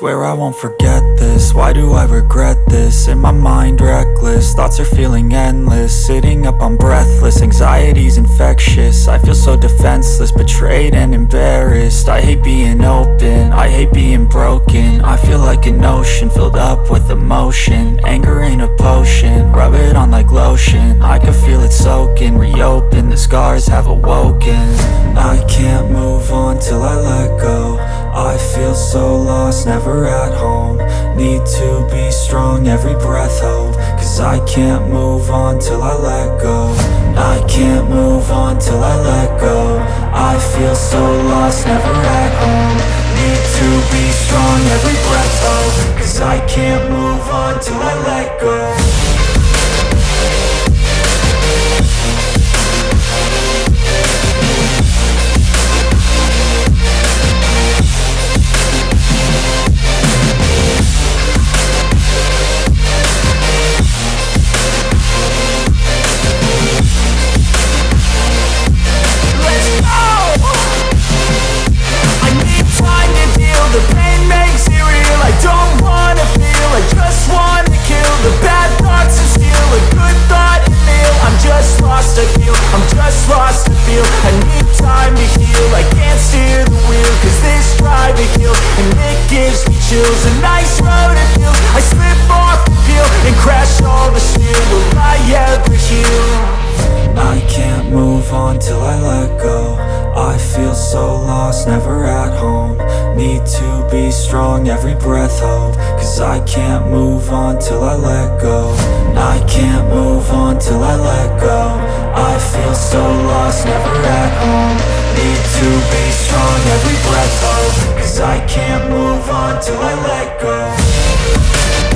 Swear I won't forget this, why do I regret this? In my mind reckless, thoughts are feeling endless. Sitting up I'm breathless, anxiety's infectious. I feel so defenseless, betrayed and embarrassed. I hate being open, I hate being broken. I feel like an ocean filled up with emotion. Anger ain't a potion, rub it on like lotion. I can feel it soaking, reopen, the scars have awoken. I can't move on till I let go. I feel so lost, never at home. Need to be strong, every breath hope. Cause I can't move on till I let go. I can't move on till I let go. I feel so lost, never at home. Need to be strong, every breath hope. Cause I can't move on till I let go. The pain makes it real, I don't wanna feel, I just wanna kill the bad thoughts and steal a good thought and feel. I'm just lost, I feel, I'm just lost, I feel. I need time to heal, I can't steer the wheel. Cause this drive it kills, and it gives me chills. A nice road it feels, I slip off the peel and crash all the steel. Will I ever heal? I can't move on till I let go. I feel so lost, never at home. Need to be strong, every breath hope. Cause I can't move on till I let go. I can't move on till I let go. I feel so lost, never at home. Need to be strong, every breath hope. Cause I can't move on till I let go.